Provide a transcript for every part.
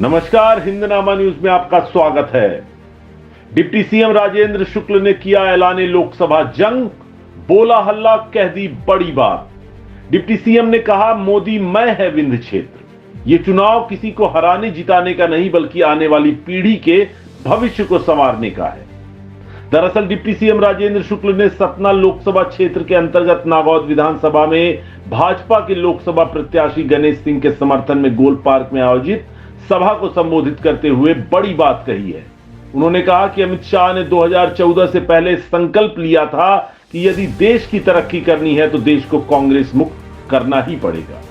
नमस्कार, हिंदनामा न्यूज में आपका स्वागत है। डिप्टी सीएम राजेंद्र शुक्ल ने किया ऐलाने लोकसभा जंग, बोला हल्ला, कह दी बड़ी बात। डिप्टी सीएम ने कहा, मोदी मैं है विंध्य क्षेत्र। ये चुनाव किसी को हराने जिताने का नहीं, बल्कि आने वाली पीढ़ी के भविष्य को संवारने का है। दरअसल डिप्टी सीएम राजेंद्र शुक्ल ने सतना लोकसभा क्षेत्र के अंतर्गत नागौद विधानसभा में भाजपा के लोकसभा प्रत्याशी गणेश सिंह के समर्थन में गोल पार्क में आयोजित सभा को संबोधित करते हुए बड़ी बात कही है। उन्होंने कहा कि अमित शाह ने 2014 से पहले संकल्प लिया था कि यदि देश की तरक्की करनी है तो देश को कांग्रेस मुक्त करना ही पड़ेगा।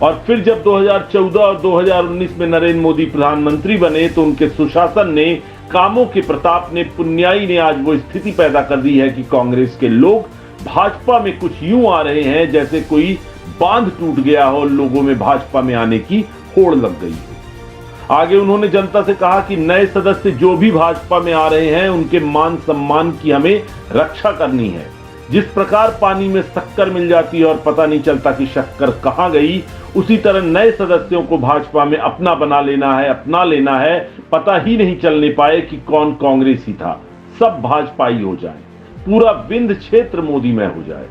और फिर जब 2014 और 2019 में नरेंद्र मोदी प्रधानमंत्री बने तो उनके सुशासन ने, कामों के प्रताप ने, पुण्याई ने आज वो स्थिति पैदा कर दी है कि कांग्रेस के लोग भाजपा में कुछ यूं आ रहे हैं जैसे कोई बांध टूट गया हो, लोगों में भाजपा में आने की होड़ लग गई है। आगे उन्होंने जनता से कहा कि नए सदस्य जो भी भाजपा में आ रहे हैं उनके मान सम्मान की हमें रक्षा करनी है। जिस प्रकार पानी में शक्कर मिल जाती है और पता नहीं चलता कि शक्कर कहां गई, उसी तरह नए सदस्यों को भाजपा में अपना बना लेना है, अपना लेना है। पता ही नहीं चलने पाए कि कौन कांग्रेसी था, सब भाजपाई हो जाए, पूरा विंध्य क्षेत्र मोदी में हो जाए।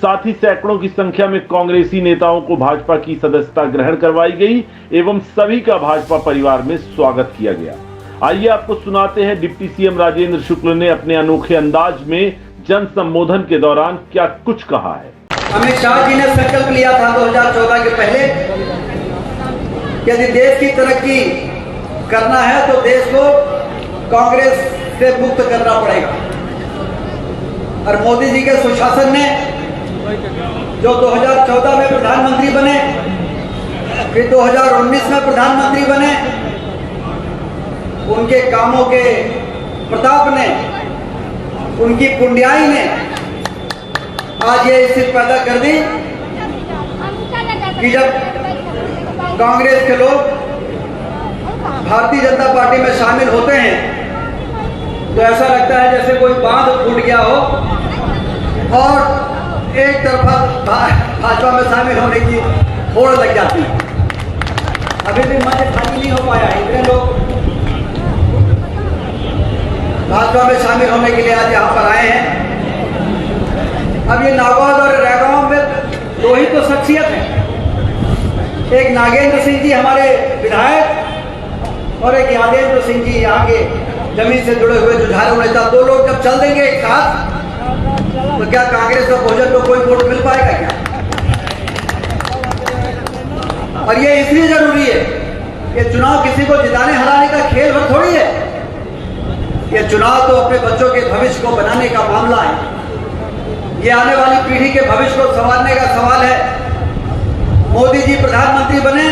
साथ ही सैकड़ों की संख्या में कांग्रेसी नेताओं को भाजपा की सदस्यता ग्रहण करवाई गई एवं सभी का भाजपा परिवार में स्वागत किया गया। आइए आपको सुनाते हैं डिप्टी सीएम राजेंद्र शुक्ल ने अपने अनोखे अंदाज में जन संबोधन के दौरान क्या कुछ कहा है। अमित शाह जी ने संकल्प लिया था 2014 के पहले, यदि देश की तरक्की करना है तो देश को कांग्रेस से मुक्त करना पड़ेगा। और मोदी जी के सुशासन ने जो 2014 में प्रधानमंत्री बने, फिर 2019 में प्रधानमंत्री बने, उनके कामों के प्रताप ने, उनकी पुण्याई ने आज ये स्थिति पैदा कर दी कि जब कांग्रेस के लोग भारतीय जनता पार्टी में शामिल होते हैं तो ऐसा लगता है जैसे कोई बांध फूट गया हो और एक तरफा भाजपा में शामिल होने की होड़ लग जाती है। अभी भी मंच खाली नहीं हो पाया, इतने लोग भाजपा में शामिल होने के लिए आज यहाँ पर आए हैं। अब ये नागौद और रैगांव में दो ही तो शख्सियत है, एक नागेंद्र सिंह जी हमारे विधायक और एक यादेंद्र सिंह जी यहाँ के जमीन से जुड़े हुए जुझारू नेता। दो लोग जब चल देंगे एक साथ तो क्या कांग्रेस और बहुजन को कोई वोट मिल पाएगा क्या? और ये इसलिए जरूरी है, ये चुनाव किसी को जिताने हराने का खेल भर थोड़ी है। ये चुनाव तो अपने बच्चों के भविष्य को बनाने का मामला है। ये आने वाली पीढ़ी के भविष्य को संवारने का सवाल है। मोदी जी प्रधानमंत्री बने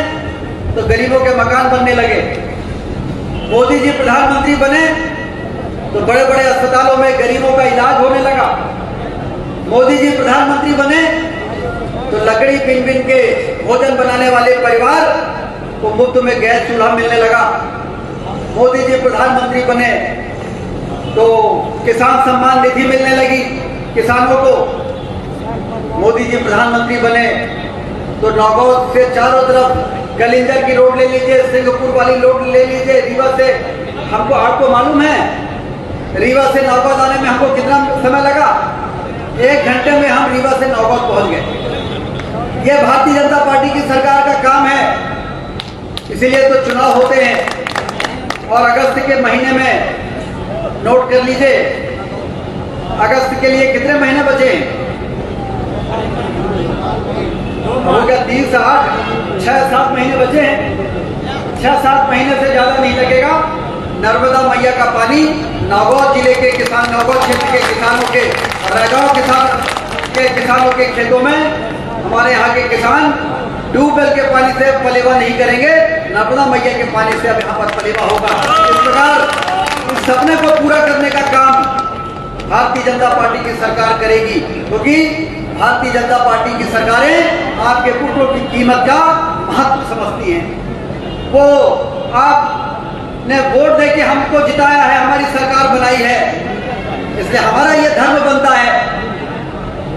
तो गरीबों के मकान बनने लगे। मोदी जी प्रधानमंत्री बने तो बड़े बड़े अस्पतालों में गरीबों का इलाज होने लगा। मोदी जी प्रधानमंत्री बने तो लकड़ी बिन बिन के भोजन बनाने वाले परिवार को मुफ्त में गैस चूल्हा मिलने लगा। मोदी जी प्रधानमंत्री बने तो किसान सम्मान निधि मिलने लगी किसानों को। मोदी जी प्रधानमंत्री बने तो नागौद से चारों तरफ गलिंजर की रोड ले लीजिए, सिंगापुर वाली रोड ले लीजिए, रीवा से आपको मालूम है रीवा से नागौद आने में हमको कितना समय लगा? 1 घंटे में हम रीवा से नागौद पहुंच गए। यह भारतीय जनता पार्टी की सरकार का काम है। इसीलिए तो चुनाव होते हैं। और अगस्त के महीने में नोट कर लीजिए, अगस्त के लिए कितने महीने बचे हैं? हो गया 3 से 8, 6-7 महीने बचे हैं। 6-7 महीने से ज्यादा नहीं लगेगा। नर्मदा मैया का पानी नागौद जिले के किसान, नागौद क्षेत्र के किसानों के, रैगांव किसानों के खेतों में हमारे यहाँ के किसान ट्यूबवेल के पानी से पलेवा नहीं करेंगे, नर्मदा मैया के पानी से अब यहाँ पर पलेवा होगा। इस प्रकार इस सपने को पूरा करने का काम भारतीय जनता पार्टी की सरकार करेगी, क्योंकि भारतीय जनता पार्टी की सरकारें आपके पुत्रों की कीमत का महत्व समझती हैं। वो आपने वोट दे के हमको जिताया है, हमारी सरकार बनाई है, इसलिए हमारा ये धर्म बनता है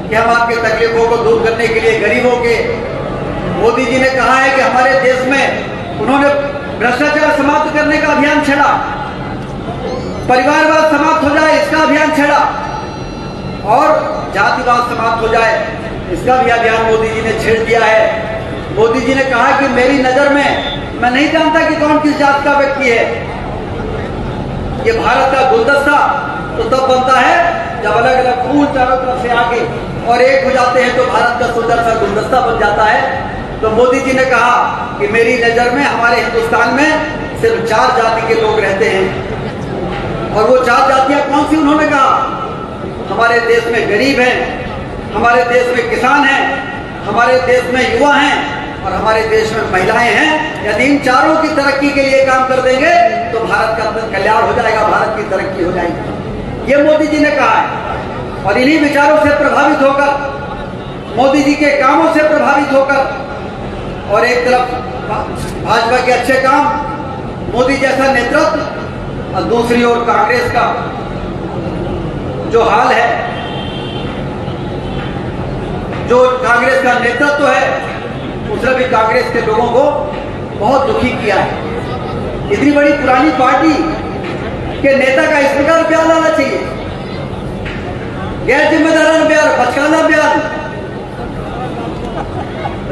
कि हम आपकी तकलीफों को दूर करने के लिए, गरीबों के, मोदी जी ने कहा है कि हमारे देश में उन्होंने भ्रष्टाचार समाप्त करने का अभियान छेड़ा, परिवारवाद समाप्त हो जाए इसका अभियान छेड़ा, और जातिवाद समाप्त हो जाए इसका भी अभियान मोदी जी ने छेड़ दिया है। मोदी जी ने कहा कि मेरी नजर में मैं नहीं जानता कि कौन किस जात का व्यक्ति है। ये भारत का गुलदस्ता तो तब बनता है जब अलग अलग फूल चारों तरफ से आके और एक हो जाते हैं तो भारत का सुंदर सा गुलदस्ता बन जाता है। तो मोदी जी ने कहा कि मेरी नजर में हमारे हिंदुस्तान में सिर्फ 4 जाति के लोग रहते हैं। और वो 4 जातियां कौन सी उन्होंने कहा? हमारे देश में गरीब हैं, हमारे देश में किसान हैं, हमारे देश में युवा हैं और हमारे देश में महिलाएं हैं। यदि इन चारों की तरक्की के लिए काम कर देंगे तो भारत का कल्याण हो जाएगा, भारत की तरक्की हो जाएगी। ये मोदी जी ने कहा है। और इन्हीं विचारों से प्रभावित होकर, मोदी जी के कामों से प्रभावित होकर, और एक तरफ भाजपा के अच्छे काम, मोदी जैसा नेतृत्व, और दूसरी ओर कांग्रेस का जो हाल है, जो कांग्रेस का नेतृत्व है उसने भी कांग्रेस के लोगों को बहुत दुखी किया है। इतनी बड़ी पुरानी पार्टी के नेता का इस प्रकार प्यार लाना चाहिए, गैर जिम्मेदाराना प्यार, बचकाना प्यार।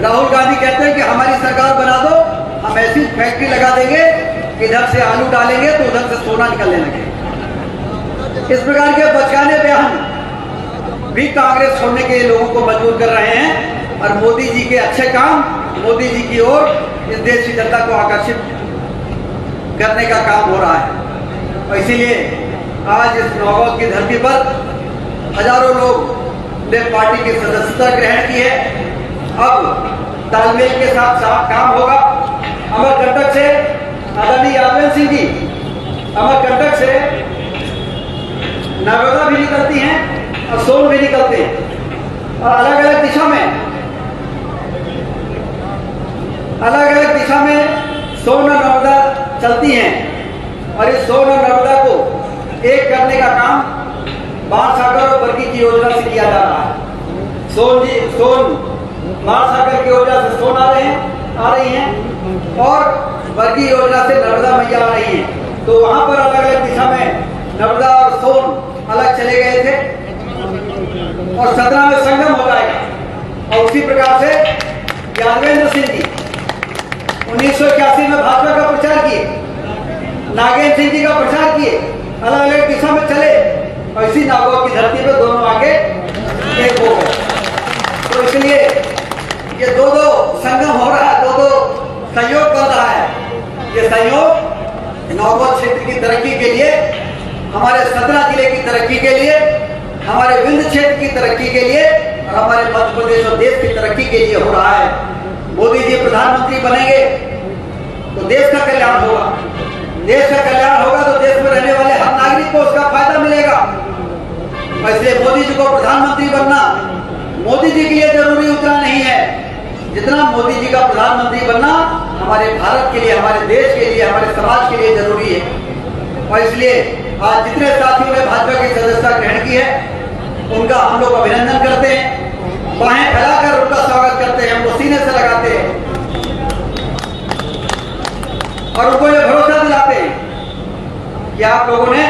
राहुल गांधी कहते हैं कि हमारी सरकार बना दो, हम ऐसी फैक्ट्री लगा देंगे कि इधर से आलू डालेंगे तो उधर से सोना निकलने लगे। इस प्रकार के बचकाने बयान भी कांग्रेस छोड़ने के लिए लोगों को मजबूर कर रहे हैं। और मोदी जी के अच्छे काम, मोदी जी की ओर इस देश की जनता को आकर्षित करने का काम हो रहा है। और इसीलिए आज इस नौगौद की धरती पर हजारों लोग ने पार्टी की सदस्यता ग्रहण की है। अब तालमेल के साथ काम होगा। अमरकंटक से आदरणीय यादव सिंह जी अमरकंटक से नर्मदा भी निकलती हैं और सोन भी निकलते हैं, और अलग अलग दिशा में सोन और नर्मदा चलती हैं। और इस सोन और नर्मदा को एक करने का काम बाणसागर और बरगी की योजना से किया जा रहा है। सोन बाणसागर की योजना से सोन आ रही हैं और बरगी योजना से नर्मदा मैया आ रही हैं। तो वहां पर अलग अलग दिशा में नर्मदा और सोन अलग चले गए थे और 17 में संगम हो जाएगा। और उसी प्रकार से यादवेंद्र सिंह जी 1981 में भाजपा का प्रचार किए, नागेंद्र सिंह जी का प्रचार किए, अलग अलग दिशा में चले और इसी नागौर की धरती पे दोनों आगे एक हो गए। तो इसलिए ये दो संगम हो रहा है, दो सहयोग बन रहा है। ये सहयोग नौगौर क्षेत्र की तरक्की के लिए, हमारे 17 जिले की तरक्की के लिए, हमारे विंध्य क्षेत्र की तरक्की के लिए और हमारे मध्य प्रदेश और देश की तरक्की के लिए हो रहा है। मोदी जी प्रधानमंत्री बनेंगे तो देश का कल्याण होगा, देश का कल्याण होगा तो देश में रहने वाले हर नागरिक को उसका फायदा मिलेगा। इसलिए मोदी जी को प्रधानमंत्री बनना मोदी जी के लिए जरूरी उतना नहीं है जितना मोदी जी का प्रधानमंत्री बनना हमारे भारत के लिए, हमारे देश के लिए, हमारे समाज के लिए जरूरी है। और इसलिए आज जितने साथियों ने भाजपा की सदस्यता ग्रहण की है उनका हम लोग अभिनंदन करते हैं, बाहें फैलाकर उनका स्वागत करते हैं, उनको सीने से लगाते हैं और उनको ये भरोसा दिलाते हैं कि आप लोगों ने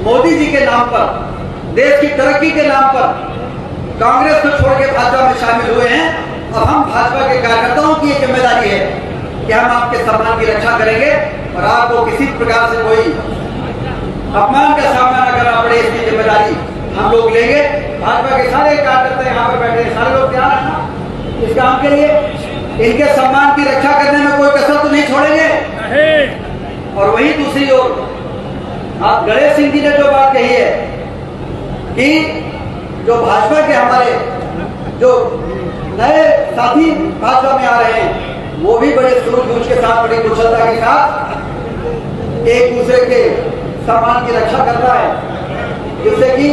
मोदी जी के नाम पर, देश की तरक्की के नाम पर कांग्रेस को छोड़ के भाजपा में शामिल हुए हैं। और हम भाजपा के कार्यकर्ताओं की ये जिम्मेदारी है कि हम आपके सम्मान की रक्षा करेंगे और आपको किसी प्रकार से कोई अपमान का सामना न करना पड़े, इसकी जिम्मेदारी हम लोग लेंगे। भाजपा के सारे कार्यकर्ता यहाँ पर बैठे हैं, सारे लोग तैयार हैं इस काम के लिए। इनके सम्मान की रक्षा करने में कोई कसर तो नहीं छोड़ेंगे। और वही दूसरी ओर आप गणेश सिंह जी ने जो बात कही है कि जो भाजपा के हमारे जो नए साथी भाजपा में आ रहे हैं वो भी बड़े सूझबूझ के साथ, बड़ी कुशलता के साथ एक दूसरे के सम्मान की रक्षा करता है, जिससे कि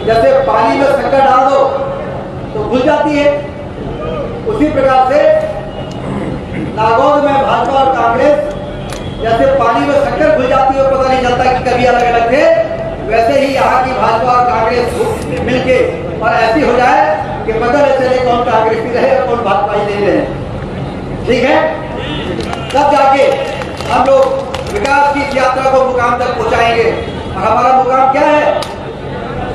जैसे पानी में शक्कर डाल दो तो घुल जाती है, उसी प्रकार से नागौर में भाजपा और कांग्रेस जैसे पानी में शक्कर घुल जाती है, पता नहीं चलता कि कभी अलग अलग थे, वैसे ही यहाँ की भाजपा और कांग्रेस मिलके और ऐसी हो जाए कि पता नहीं चले कौन कांग्रेसी रहे और कौन भाजपा ही नहीं रहे। ठीक है। तब जाके हम लोग विकास की इस यात्रा को मुकाम तक पहुंचाएंगे। और हमारा मुकाम क्या है?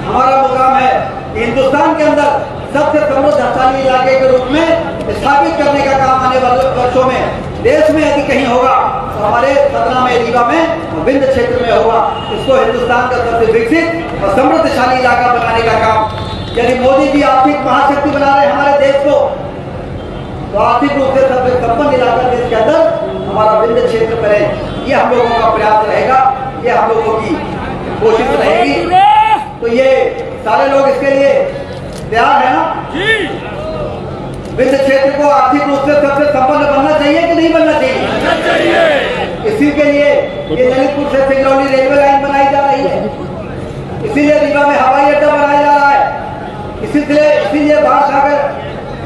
हमारा मुकाम है कि हिंदुस्तान के अंदर सबसे समृद्धशाली इलाके के रूप में स्थापित करने का काम आने वाले वर्षों में देश में यदि कहीं होगा तो हमारे सतना में, रीवा में, विंध्य क्षेत्र में होगा। इसको हिंदुस्तान का सबसे विकसित और समृद्धशाली इलाका बनाने का काम यदि मोदी जी आर्थिक महाशक्ति बना रहे हमारे देश को, तो आर्थिक रूप से सबसे संपन्न इलाका देश के अंदर हमारा विंध्य क्षेत्र बने। ये हम लोगों का प्रयास रहेगा, ये हम लोगों की कोशिश रहेगी। तो ये सारे लोग इसके लिए तैयार है ना? विंध्य क्षेत्र को आर्थिक रूप से सबसे संपन्न बनना चाहिए कि नहीं बनना चाहिए? इसी के लिए ये ललितपुर से सिंगरौली रेलवे लाइन बनाई जा रही है, इसीलिए रीवा में हवाई अड्डा बनाया जा रहा है, इसीलिए बाढ़ सागर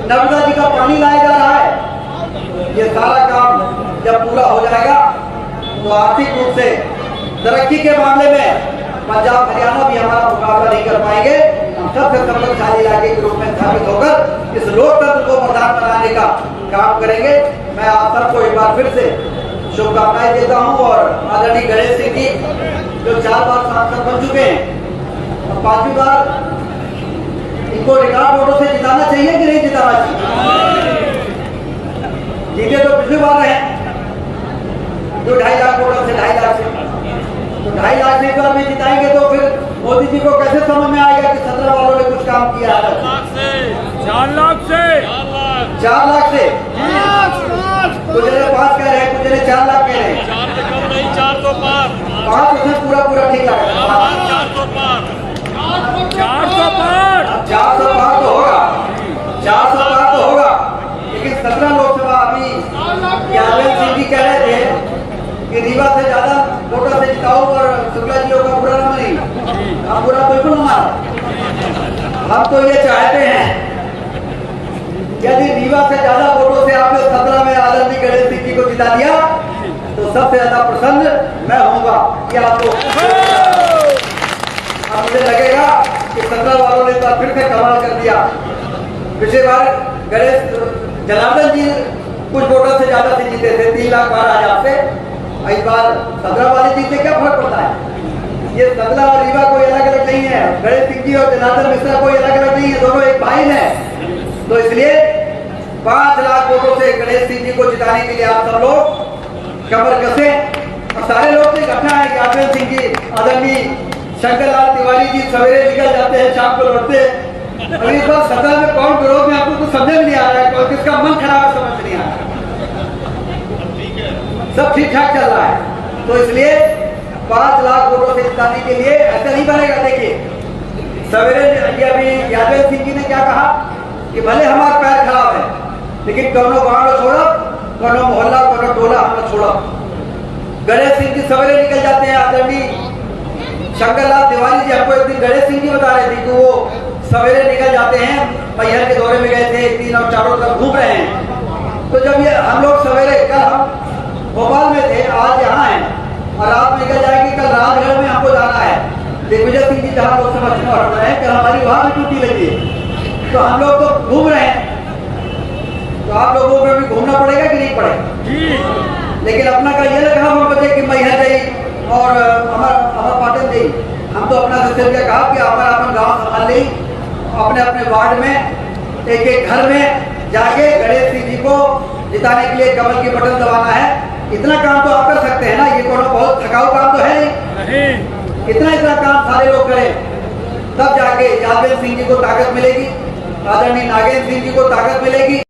नर्मदा जी का पानी लाया जा रहा है। ये सारा काम जब पूरा हो जाएगा तो आर्थिक रूप से तरक्की के मामले में पंजाब हरियाणा भी हमारा मुकाबला नहीं कर पाएंगे। हम सबसे समृद्धशाली इलाके के रूप में स्थापित होकर इस लोकतंत्र को प्रधान बनाने का काम करेंगे। मैं आप सबको एक बार फिर से शुभकामनाएं देता हूं और आदरणीय गणेश सिंह जी जो 4 बार सांसद बन चुके हैं और 5वीं बार इनको रिकॉर्ड वोटों से जिताना चाहिए कि नहीं जिताना चाहिए? जीते तो पिछली बार रहे जो 2.5 लाख वोटों से 2.5 लाख से, तो 2.5 लाख से भी जिताएंगे तो फिर मोदी जी को कैसे समझ में आएगा कि 17 वालों ने कुछ काम किया है? 4 लाख से 4 लाख से कुछ जने 5 कह रहे हैं, कुछ जने 4 लाख कह रहे हैं। 400 पार 5 उसमें पूरा ठीक लग रहा है। 400 पार 400 पार 400 पार तो होगा, 400 पार तो होगा, लेकिन 17 लोकसभा अभी यादव सिंह जी कह रहे थे कि रीवा से ज्यादा वोटर से जिताओ और शुक्ला जी का बुरा नाम नहीं। हम बुरा बिल्कुल हमारा, हम तो ये चाहते हैं यदि रीवा से ज्यादा वोटों से आपने 17 में आदरणीय गणेश सिंह जी को जिता दिया तो सबसे ज्यादा प्रसन्न मैं होऊंगा कि आपको मुझे लगेगा कि 17 वालों ने एक बार फिर से कमाल कर दिया। पिछली बार गणेश जनार्दन जी कुछ वोटर से ज्यादा से जीते थे, 3,12,000 से। इस बार 17 वाले जीते क्या फर्क पड़ता है? ये 17 और रीवा कोई अलग अलग नहीं है, गणेश सिंह जी और जनार्दन मिश्रा कोई अलग अलग नहीं है, दोनों एक भाई हैं। तो इसलिए 5 लाख वोटों से गणेश सिंह जी को जिताने के लिए आप सब लोग कमर कसें। और सारे लोग से घटना है कि यादव सिंह जी, आदरणीय शंकरलाल तिवारी जी सवेरे निकल जाते हैं, शाम को लौटते हैं। और इस बार 17 में कौन विरोध में आपको कुछ समझ में नहीं आ रहा है, किसका मन खराब है समझ नहीं आ रहा है। सब ठीक ठाक चल रहा है। तो इसलिए 5 लाख वोटों से जिताने के लिए ऐसा नहीं बनेगा। देखिए सवेरे अभी यादव सिंह जी ने क्या कहा कि भले हमारा पैर खराब है लेकिन कौनो गाँव छोड़ो, कौनो मोहल्ला, कौनो टोला हम छोड़ो। गणेश सिंह जी सवेरे निकल जाते हैं। आदरणीय शंकरलाल तिवारी जी हमको एक दिन गणेश सिंह जी बता रहे थे कि वो सवेरे निकल जाते हैं, मैहर के दौरे में गए थे, 3 और 4 तक घूम रहे हैं। तो जब ये हम लोग सवेरे, कल हम भोपाल में थे, आज यहाँ हैं और रात निकल जाएगी, कल राजगढ़ में हमको जाना है। दिग्विजय सिंह जी जहाँ लोकसभा चुनाव लड़ रहे हैं, कल हमारी वहाँ भी ड्यूटी लगी है। तो हम लोग तो घूम रहे हैं, तो आप लोगों को भी घूमना पड़ेगा कि नहीं पड़ेगा? लेकिन अपना का ये लगा हम बचे कि मैहर जाई और अमर पाटन जी, हम तो अपना सिस्टम कहा कि हमारा अपन गाँव संभाल ली, अपने अपने वार्ड में एक एक घर में जाके गणेश सिंह जी को जिताने के लिए कमल की बटन दबाना है। इतना काम तो आप कर सकते हैं ना, ये कोनो बहुत थकाऊ काम तो है नहीं। इतना काम सारे लोग करें, तब जाके यादव सिंह जी को ताकत मिलेगी, आदरणीय नागेंद्र सिंह जी को ताकत मिलेगी,